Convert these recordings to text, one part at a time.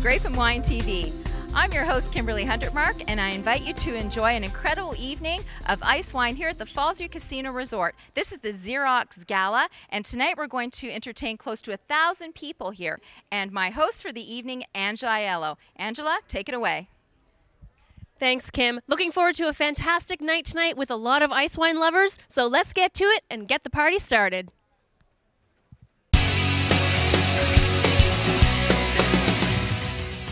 Grape and Wine TV. I'm your host, Kimberly Huntermark, and I invite you to enjoy an incredible evening of Icewine here at the Fallsview Casino Resort. This is the Xerox Gala, and tonight we're going to entertain close to 1,000 people here. And my host for the evening, Angela Aiello. Angela, take it away. Thanks, Kim. Looking forward to a fantastic night tonight with a lot of ice wine lovers, so let's get to it and get the party started.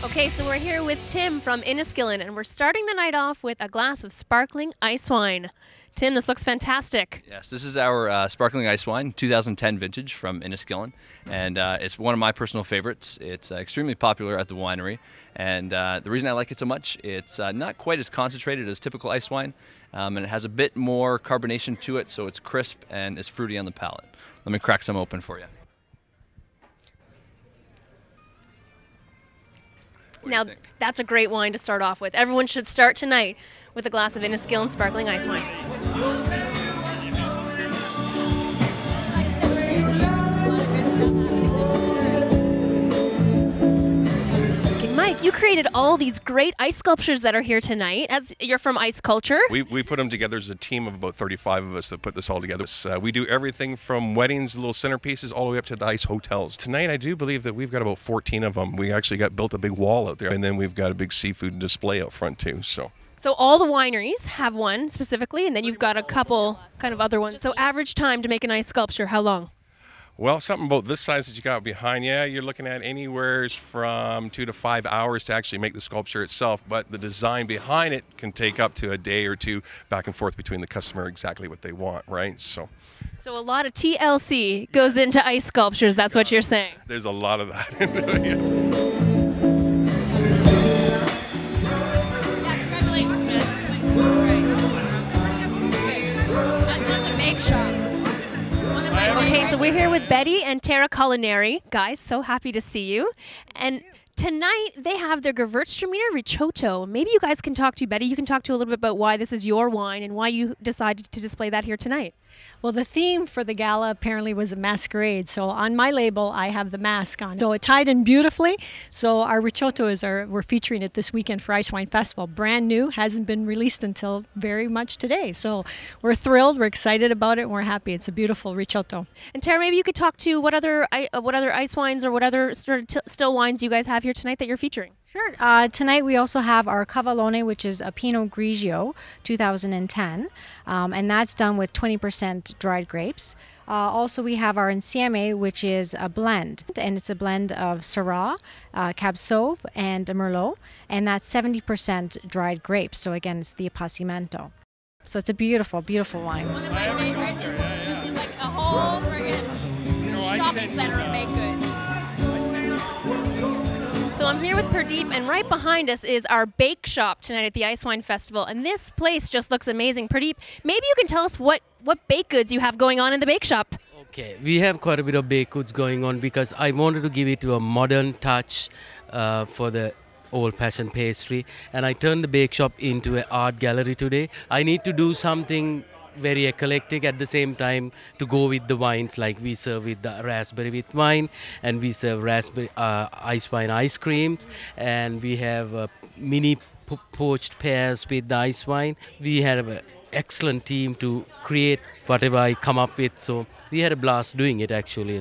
Okay, so we're here with Tim from Enniskillen, and we're starting the night off with a glass of sparkling ice wine. Tim, this looks fantastic. Yes, this is our sparkling ice wine, 2010 vintage from Enniskillen, and it's one of my personal favorites. It's extremely popular at the winery, and the reason I like it so much, it's not quite as concentrated as typical ice wine, and it has a bit more carbonation to it, so it's crisp and it's fruity on the palate. Let me crack some open for you. Now, that's a great wine to start off with. Everyone should start tonight with a glass of Enniskillen sparkling ice wine. Okay, Mike, you created all these great ice sculptures that are here tonight. As you're from Ice Culture. We put them together as a team of about 35 of us that put this all together. We do everything from weddings, little centerpieces, all the way up to the ice hotels. Tonight, I do believe that we've got about 14 of them. We actually built a big wall out there, and then we've got a big seafood display out front too. So all the wineries have one specifically, and then you've got a couple kind of other ones. So average time to make an ice sculpture, how long? Well, something about this size that you got behind you, you're looking at anywhere from 2 to 5 hours to actually make the sculpture itself, but the design behind it can take up to a day or two back and forth between the customer exactly what they want, right? So a lot of TLC goes into ice sculptures, that's what you're saying. There's a lot of that into it. Okay, so we're here with Betty and Tara Culinary. Guys, so happy to see you. And tonight they have their Gewürztraminer Risotto. Maybe you guys can talk to Betty. You can talk to a little bit about why this is your wine and why you decided to display that here tonight. Well, the theme for the gala apparently was a masquerade. So on my label, I have the mask on. So it tied in beautifully. So our risotto we're featuring it this weekend for Ice Wine Festival. Brand new, hasn't been released until very much today. So we're thrilled, we're excited about it, and we're happy. It's a beautiful risotto. And Tara, maybe you could talk to what other ice wines or what other sort of still wines you guys have here tonight that you're featuring. Sure. Tonight we also have our Cavallone, which is a Pinot Grigio 2010, and that's done with 20% dried grapes. Also we have our Insieme, which is a blend, and it's a blend of Syrah, Cab Sauv, and Merlot, and that's 70% dried grapes. So again, it's the Appassimento. So it's a beautiful, beautiful wine. One of my favorites is like a whole friggin' shopping center of baked goods. So I'm here with Pradeep, and right behind us is our bake shop tonight at the Ice Wine Festival, and this place just looks amazing. Pradeep, maybe you can tell us what baked goods you have going on in the bake shop. Okay, we have quite a bit of baked goods going on because I wanted to give it a modern touch for the old-fashioned pastry, and I turned the bake shop into an art gallery today. I need to do something very eclectic at the same time to go with the wines, like we serve with the raspberry with wine, and we serve raspberry ice wine ice creams, and we have mini poached pears with the ice wine. We have an excellent team to create whatever I come up with, so we had a blast doing it actually,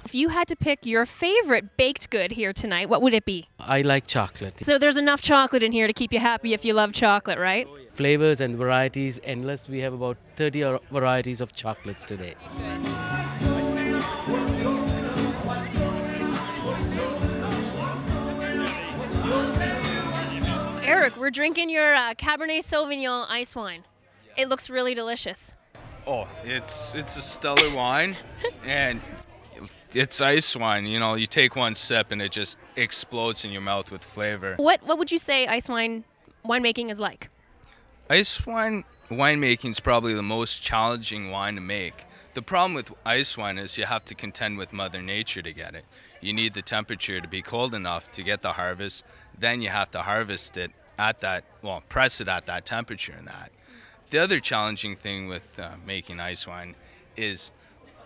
If you had to pick your favorite baked good here tonight, what would it be? I like chocolate. So there's enough chocolate in here to keep you happy if you love chocolate, right? Oh, yeah. Flavors and varieties endless. We have about 30 varieties of chocolates today. Eric, we're drinking your Cabernet Sauvignon ice wine. It looks really delicious. Oh, it's a stellar wine, and it's ice wine. You take one sip and it just explodes in your mouth with flavor. What would you say ice wine winemaking is like? Ice wine winemaking is probably the most challenging wine to make. The problem with ice wine is you have to contend with Mother Nature to get it. You need the temperature to be cold enough to get the harvest. Then you have to harvest it press it at that temperature and that. The other challenging thing with making ice wine is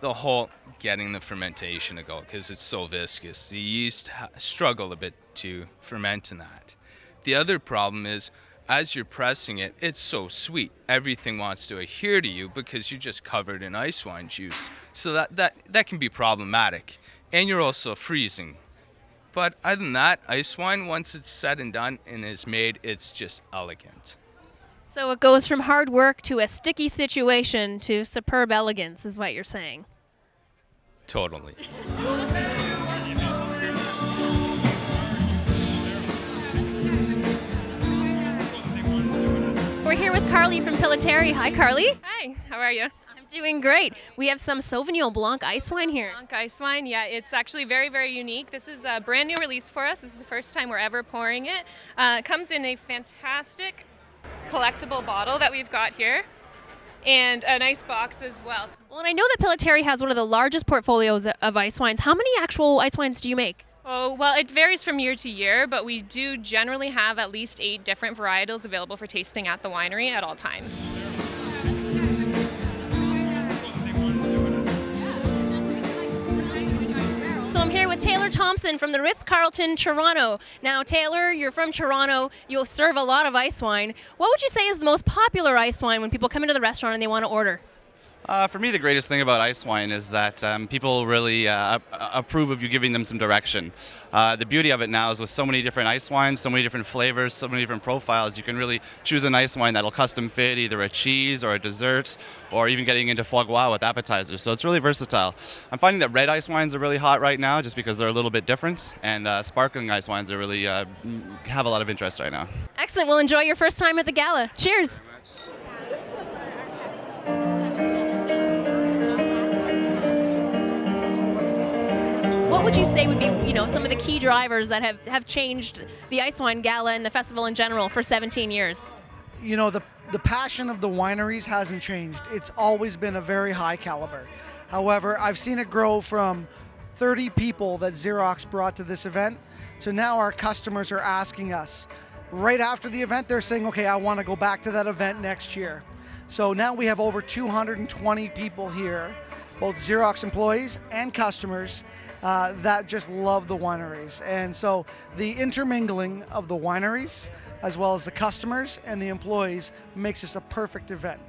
the whole getting the fermentation to go, because it's so viscous. The yeast struggle a bit to ferment in that. The other problem is, as you're pressing it, it's so sweet. Everything wants to adhere to you because you're just covered in ice wine juice. So that can be problematic. And you're also freezing. But other than that, ice wine, once it's said and done and is made, it's just elegant. So it goes from hard work to a sticky situation to superb elegance, is what you're saying. Totally. We're here with Carly from Pilatteri. Hi, Carly. Hi, how are you? I'm doing great. We have some Sauvignon Blanc ice wine here. Blanc Icewine, yeah, it's actually very, very unique. This is a brand new release for us. This is the first time we're ever pouring it. It comes in a fantastic collectible bottle that we've got here, and a nice box as well. Well, and I know that Pilatteri has one of the largest portfolios of ice wines. How many actual ice wines do you make? Oh, well, it varies from year to year, but we do generally have at least 8 different varietals available for tasting at the winery at all times. So I'm here with Taylor Thompson from the Ritz-Carlton, Toronto. Now, Taylor, you're from Toronto. You'll serve a lot of ice wine. What would you say is the most popular ice wine when people come into the restaurant and they want to order? For me, the greatest thing about ice wine is that people really approve of you giving them some direction. The beauty of it now is with so many different ice wines, so many different flavors, so many different profiles, you can really choose an ice wine that'll custom fit either a cheese or a dessert, or even getting into foie gras with appetizers. So it's really versatile. I'm finding that red ice wines are really hot right now just because they're a little bit different, and sparkling ice wines are really have a lot of interest right now. Excellent. Well, enjoy your first time at the gala. Cheers. What would you say would be, some of the key drivers that have changed the Ice Wine Gala and the festival in general for 17 years? The passion of the wineries hasn't changed. It's always been a very high caliber. However, I've seen it grow from 30 people that Xerox brought to this event to now our customers are asking us. Right after the event, they're saying, okay, I want to go back to that event next year. So now we have over 220 people here, both Xerox employees and customers, that just love the wineries. And so the intermingling of the wineries as well as the customers and the employees makes this a perfect event.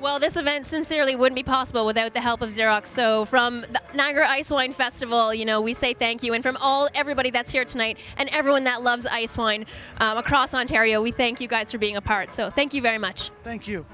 Well, this event sincerely wouldn't be possible without the help of Xerox. So from the Niagara Ice Wine Festival, we say thank you. And from everybody that's here tonight and everyone that loves ice wine across Ontario, we thank you guys for being a part. So thank you very much. Thank you.